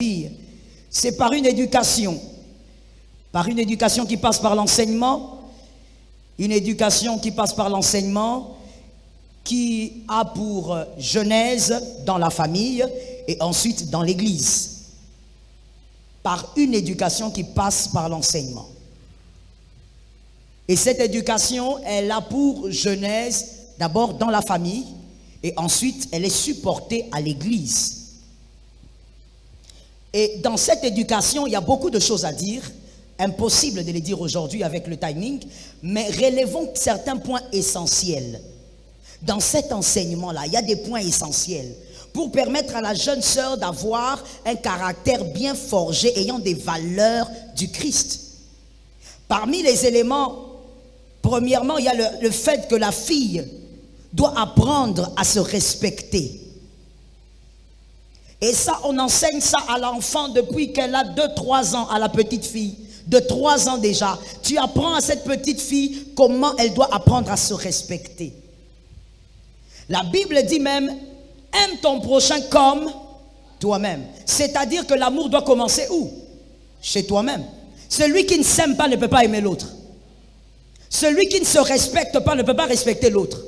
vie, c'est par une éducation qui passe par l'enseignement, une éducation qui passe par l'enseignement, qui a pour genèse dans la famille et ensuite dans l'église. Par une éducation qui passe par l'enseignement. Et cette éducation, elle a pour genèse d'abord dans la famille et ensuite elle est supportée à l'église. Et dans cette éducation, il y a beaucoup de choses à dire. Impossible de les dire aujourd'hui avec le timing, mais relevons certains points essentiels. Dans cet enseignement-là, il y a des points essentiels pour permettre à la jeune sœur d'avoir un caractère bien forgé, ayant des valeurs du Christ. Parmi les éléments, premièrement, il y a le fait que la fille doit apprendre à se respecter. Et ça, on enseigne ça à l'enfant depuis qu'elle a 2-3 ans, à la petite fille. De 3 ans déjà. Tu apprends à cette petite fille comment elle doit apprendre à se respecter. La Bible dit même, aime ton prochain comme toi-même. C'est-à-dire que l'amour doit commencer où? Chez toi-même. Celui qui ne s'aime pas ne peut pas aimer l'autre. Celui qui ne se respecte pas ne peut pas respecter l'autre.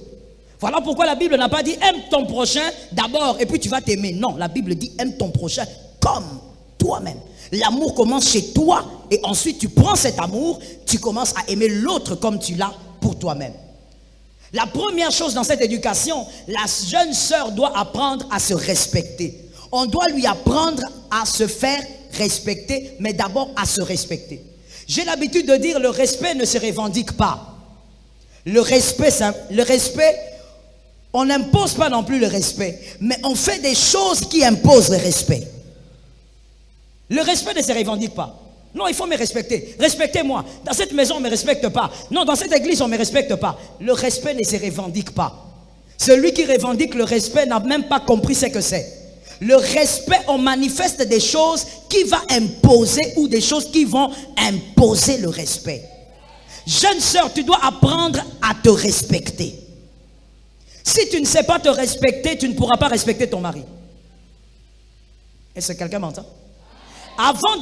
Voilà pourquoi la Bible n'a pas dit aime ton prochain d'abord et puis tu vas t'aimer. Non, la Bible dit aime ton prochain comme toi-même. L'amour commence chez toi et ensuite tu prends cet amour, tu commences à aimer l'autre comme tu l'as pour toi-même. La première chose dans cette éducation, la jeune sœur doit apprendre à se respecter. On doit lui apprendre à se faire respecter, mais d'abord à se respecter. J'ai l'habitude de dire le respect ne se revendique pas. Le respect, on n'impose pas non plus le respect, mais on fait des choses qui imposent le respect. Le respect ne se revendique pas. Non, il faut me respecter. Respectez-moi. Dans cette maison, on ne me respecte pas. Non, dans cette église, on ne me respecte pas. Le respect ne se revendique pas. Celui qui revendique le respect n'a même pas compris ce que c'est. Le respect, on manifeste des choses qui vont imposer ou des choses qui vont imposer le respect. Jeune sœur, tu dois apprendre à te respecter. Si tu ne sais pas te respecter, tu ne pourras pas respecter ton mari. Est-ce que quelqu'un m'entend? Avant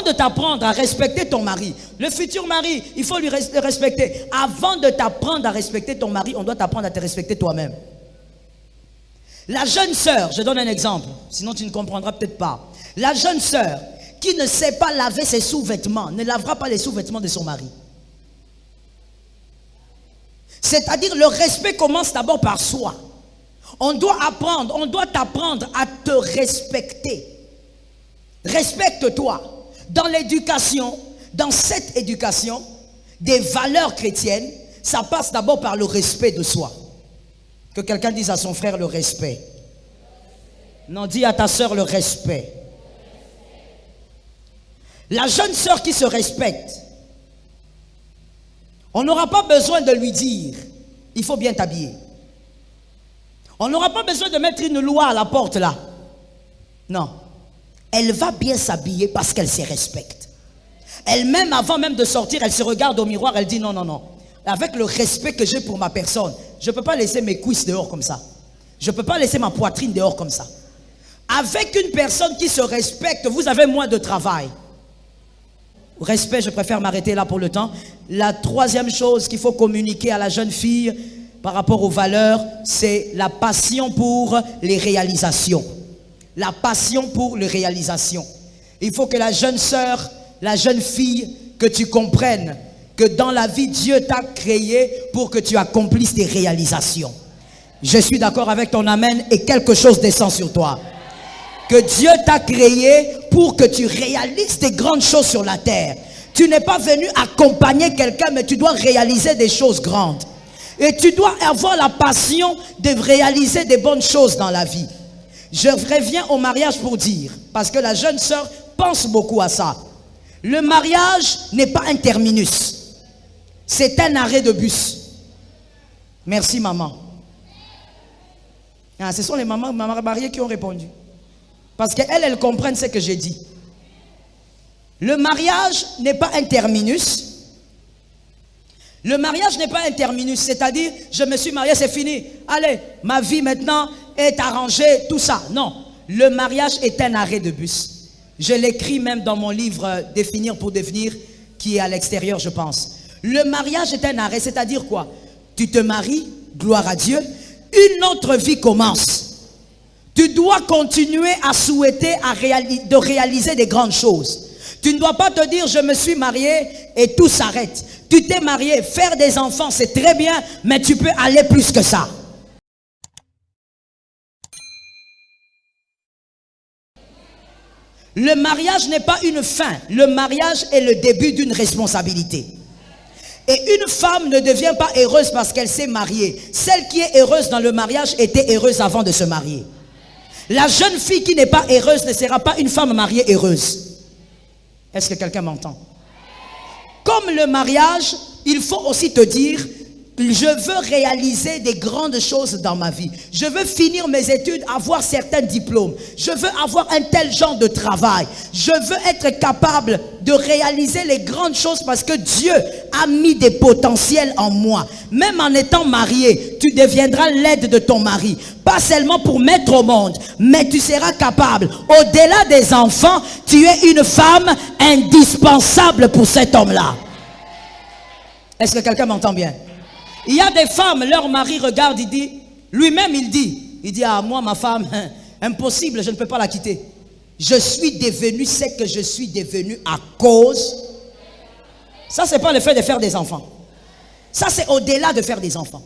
de t'apprendre à respecter ton mari, le futur mari, il faut lui respecter. Avant de t'apprendre à respecter ton mari, on doit t'apprendre à te respecter toi-même. La jeune sœur, je donne un exemple, sinon tu ne comprendras peut-être pas. La jeune sœur qui ne sait pas laver ses sous-vêtements, ne lavera pas les sous-vêtements de son mari. C'est-à-dire le respect commence d'abord par soi. On doit t'apprendre à te respecter. Respecte-toi. Dans l'éducation, dans cette éducation, des valeurs chrétiennes, ça passe d'abord par le respect de soi. Que quelqu'un dise à son frère le respect. Non, dis à ta soeur le respect. La jeune sœur qui se respecte, on n'aura pas besoin de lui dire, il faut bien t'habiller. On n'aura pas besoin de mettre une loi à la porte là. Non. Elle va bien s'habiller parce qu'elle se respecte. Elle-même, avant même de sortir, elle se regarde au miroir, elle dit non, non, non. Avec le respect que j'ai pour ma personne, je ne peux pas laisser mes cuisses dehors comme ça. Je ne peux pas laisser ma poitrine dehors comme ça. Avec une personne qui se respecte, vous avez moins de travail. Respect, je préfère m'arrêter là pour le temps. La troisième chose qu'il faut communiquer à la jeune fille par rapport aux valeurs, c'est la passion pour les réalisations. La passion pour les réalisations. Il faut que la jeune sœur, la jeune fille, que tu comprennes que dans la vie, Dieu t'a créé pour que tu accomplisses tes réalisations. Je suis d'accord avec ton amen et quelque chose descend sur toi. Que Dieu t'a créé pour que tu réalises des grandes choses sur la terre. Tu n'es pas venu accompagner quelqu'un, mais tu dois réaliser des choses grandes. Et tu dois avoir la passion de réaliser des bonnes choses dans la vie. Je reviens au mariage pour dire, parce que la jeune sœur pense beaucoup à ça. Le mariage n'est pas un terminus. C'est un arrêt de bus. Merci maman. Ah, ce sont les mamans mariées qui ont répondu. Parce qu'elles comprennent ce que j'ai dit. Le mariage n'est pas un terminus. Le mariage n'est pas un terminus, c'est-à-dire je me suis marié, c'est fini. Allez, ma vie maintenant est arrangée, tout ça. Non. le mariage est un arrêt de bus. Je l'écris même dans mon livre « Définir pour devenir » qui est à l'extérieur, je pense. Le mariage est un arrêt, c'est-à-dire quoi? Tu te maries, gloire à Dieu, une autre vie commence. Tu dois continuer à souhaiter de réaliser des grandes choses. Tu ne dois pas te dire, je me suis marié et tout s'arrête. Tu t'es marié, faire des enfants, c'est très bien, mais tu peux aller plus que ça. Le mariage n'est pas une fin. Le mariage est le début d'une responsabilité. Et une femme ne devient pas heureuse parce qu'elle s'est mariée. Celle qui est heureuse dans le mariage était heureuse avant de se marier. La jeune fille qui n'est pas heureuse ne sera pas une femme mariée heureuse. Est-ce que quelqu'un m'entend? Comme le mariage, il faut aussi te dire, je veux réaliser des grandes choses dans ma vie. Je veux finir mes études, avoir certains diplômes. Je veux avoir un tel genre de travail. Je veux être capable de réaliser les grandes choses parce que Dieu a mis des potentiels en moi. Même en étant marié, tu deviendras l'aide de ton mari. Pas seulement pour mettre au monde, mais tu seras capable. Au-delà des enfants, tu es une femme indispensable pour cet homme-là. Est-ce que quelqu'un m'entend bien? Il y a des femmes, leur mari regarde, il dit, lui-même il dit, ah moi ma femme, impossible, je ne peux pas la quitter. Je suis devenu ce que je suis devenu à cause. Ça c'est pas le fait de faire des enfants. Ça c'est au-delà de faire des enfants.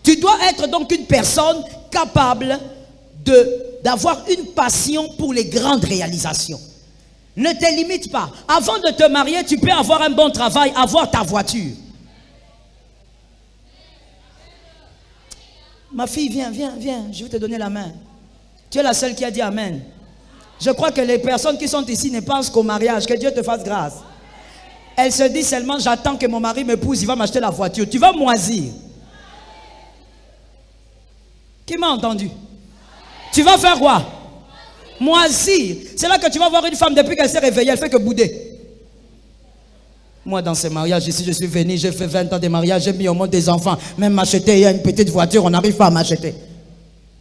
Tu dois être donc une personne capable d'avoir une passion pour les grandes réalisations. Ne te limite pas. Avant de te marier, tu peux avoir un bon travail, avoir ta voiture. Ma fille, viens, je vais te donner la main. Tu es la seule qui a dit Amen. Je crois que les personnes qui sont ici ne pensent qu'au mariage, que Dieu te fasse grâce. Elle se dit seulement, j'attends que mon mari m'épouse, il va m'acheter la voiture. Tu vas moisir. Qui m'a entendu? Tu vas faire quoi? Moisir. C'est là que tu vas voir une femme, depuis qu'elle s'est réveillée, elle fait que bouder. Moi, dans ce mariage ici, je suis venu, j'ai fait 20 ans de mariage, j'ai mis au monde des enfants. Même m'acheter, il y a une petite voiture, on n'arrive pas à m'acheter.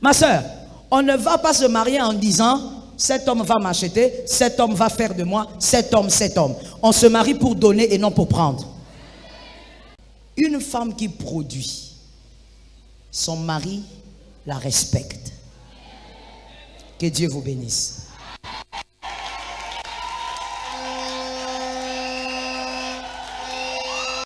Ma soeur, on ne va pas se marier en disant, cet homme va m'acheter, cet homme va faire de moi, cet homme. On se marie pour donner et non pour prendre. Une femme qui produit, son mari la respecte. Que Dieu vous bénisse.